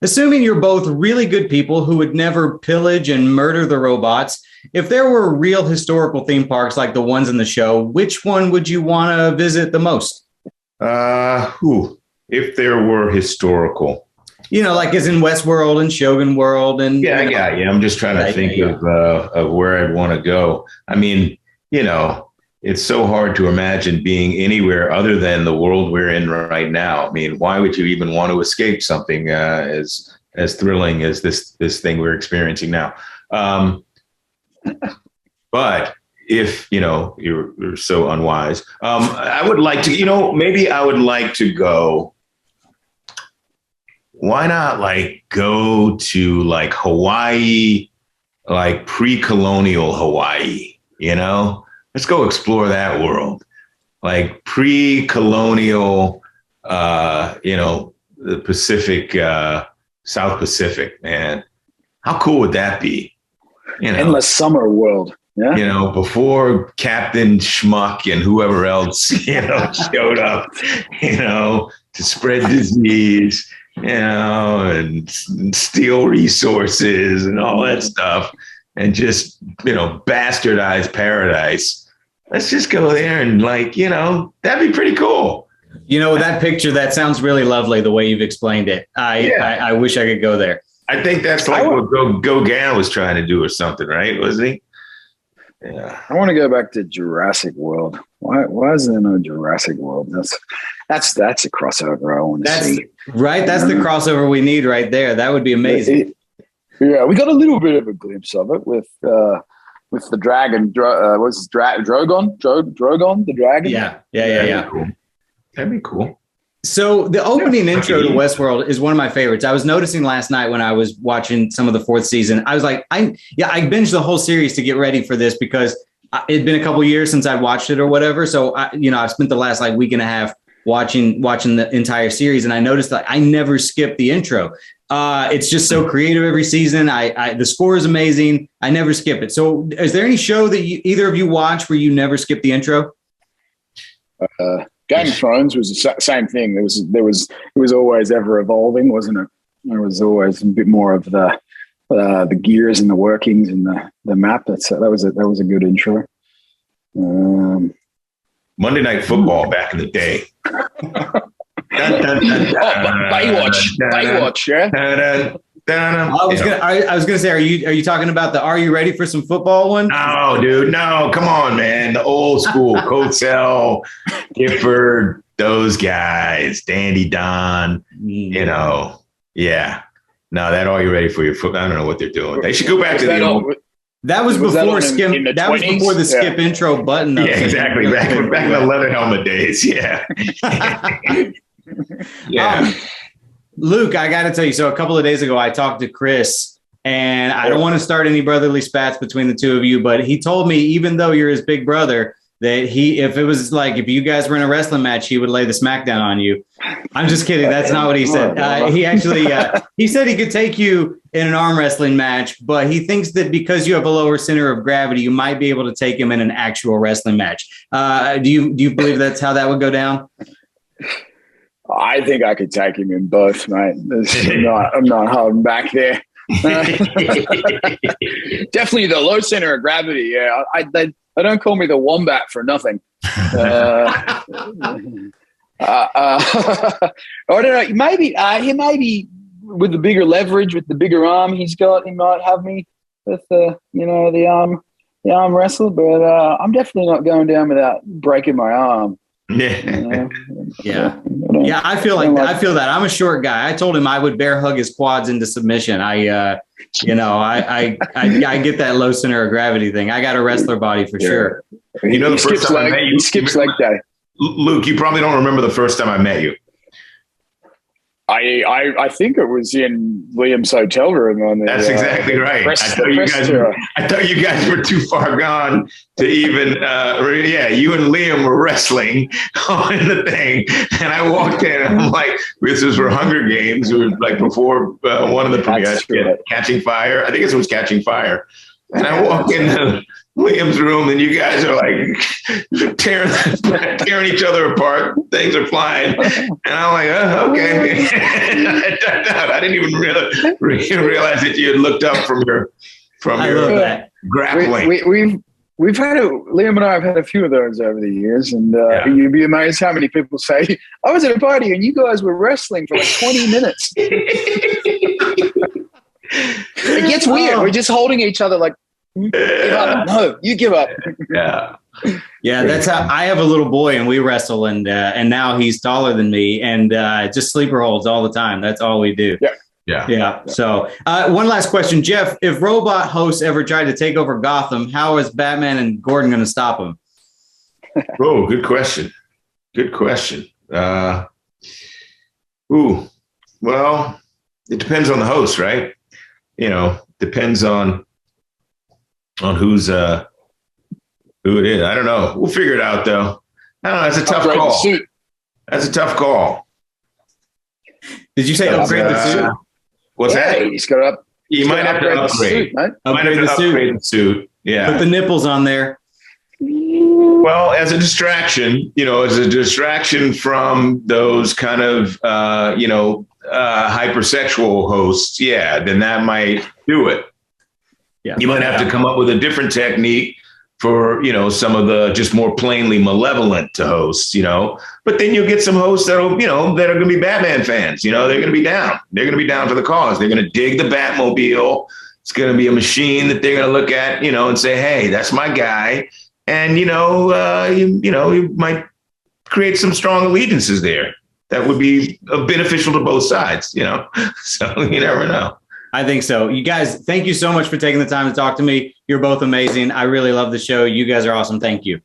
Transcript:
Assuming you're both really good people who would never pillage and murder the robots, if there were real historical theme parks like the ones in the show, which one would you want to visit the most? If there were historical. Like as in Westworld and Shogun World. And yeah, I got you. I'm just trying to think of where I'd want to go. I mean, it's so hard to imagine being anywhere other than the world we're in right now. I mean, why would you even want to escape something as thrilling as this thing we're experiencing now? But if you're so unwise, I would like to. Maybe I would like to go. Why not go to Hawaii, pre-colonial Hawaii? Let's go explore that world, pre-colonial, the Pacific, South Pacific, man. How cool would that be? Endless summer world. Yeah. Before Captain Schmuck and whoever else, showed up, to spread disease, and steal resources and all that stuff and just, bastardize paradise. Let's just go there and that'd be pretty cool. That picture, that sounds really lovely the way you've explained it. I wish I could go there. I think that's what Gauguin was trying to do or something, right? Was he? Yeah. I want to go back to Jurassic World. Why is there no Jurassic World? That's a crossover I want to see. Right. That's the crossover we need right there. That would be amazing. We got a little bit of a glimpse of it with the dragon. Drogon? Drogon, the dragon? Yeah. Cool. That'd be cool. So the opening intro to Westworld is one of my favorites. I was noticing last night when I was watching some of the fourth season, I was like, I binged the whole series to get ready for this because it'd been a couple of years since I'd watched it or whatever. So I've spent the last week and a half watching the entire series, and I noticed that I never skipped the intro. It's just so creative every season. The score is amazing. I never skip it. So is there any show that either of you watch where you never skip the intro? Game of Thrones was the same thing. It was always ever evolving, wasn't it? There was always a bit more of the gears and the workings and the map. That was a good intro. Monday Night Football back in the day. Baywatch, yeah. I was gonna say, are you talking about the Are You Ready for Some Football one? No, dude, no, come on, man. The old school Coatsell, Gifford, those guys, Dandy Don, yeah. No, that Are You Ready for Your Football? I don't know what they're doing. They should go back to the old. That was before the skip intro button. Yeah, exactly. Back in the leather helmet days. Yeah. Yeah. Luke, I got to tell you, so a couple of days ago, I talked to Chris, and I don't want to start any brotherly spats between the two of you, but he told me, even though you're his big brother, that if you guys were in a wrestling match, he would lay the smackdown on you. I'm just kidding. That's not what he said. He actually, he said he could take you in an arm wrestling match, but he thinks that because you have a lower center of gravity, you might be able to take him in an actual wrestling match. Do you believe that's how that would go down? I think I could take him in both, mate. I'm not holding back there. Definitely the low center of gravity. Yeah, they don't call me the wombat for nothing. I don't know. Maybe he with the bigger leverage, with the bigger arm he's got, he might have me with the arm wrestle. But I'm definitely not going down without breaking my arm. Yeah. I feel that. I'm a short guy. I told him I would bear hug his quads into submission. I get that low center of gravity thing. I got a wrestler body for sure. The first time I met you, he skips leg day. Luke, you probably don't remember the first time I met you. I think it was in Liam's hotel room. That's exactly right. I thought you guys were too far gone to even. You and Liam were wrestling on the thing, and I walked in. And I'm like, "This was for Hunger Games." It was like before one of the premieres, Catching Fire. I think it was Catching Fire. And I walk in Liam's room, and you guys are like tearing each other apart. Things are flying, and I'm like, oh, okay. I didn't even realize that you had looked up from your grappling. Liam and I have had a few of those over the years, and you'd be amazed how many people say, I was at a party and you guys were wrestling for like 20 minutes. It gets weird. We're just holding each other like, give up. No, you give up. Yeah, that's how I have a little boy and we wrestle, and now he's taller than me, and just sleeper holds all the time. That's all we do. Yeah. So one last question, Jeff, if robot hosts ever tried to take over Gotham, how is Batman and Gordon going to stop them? Oh, good question. Well, it depends on the host, right? Depends on who it is. I don't know. We'll figure it out, though. I don't know. That's a tough call. That's a tough call. Did you say upgrade the suit? What's that? You might have to upgrade. Upgrade the suit. Yeah. Put the nipples on there. Well, as a distraction, from those kind of, hypersexual hosts, then that might do it. Yeah. You might have to come up with a different technique for, some of the just more plainly malevolent to hosts, but then you'll get some hosts that are going to be Batman fans, they're going to be down. They're going to be down for the cause. They're going to dig the Batmobile. It's going to be a machine that they're going to look at, and say, hey, that's my guy. And, you might create some strong allegiances there that would be beneficial to both sides, so you never know. I think so. You guys, thank you so much for taking the time to talk to me. You're both amazing. I really love the show. You guys are awesome. Thank you.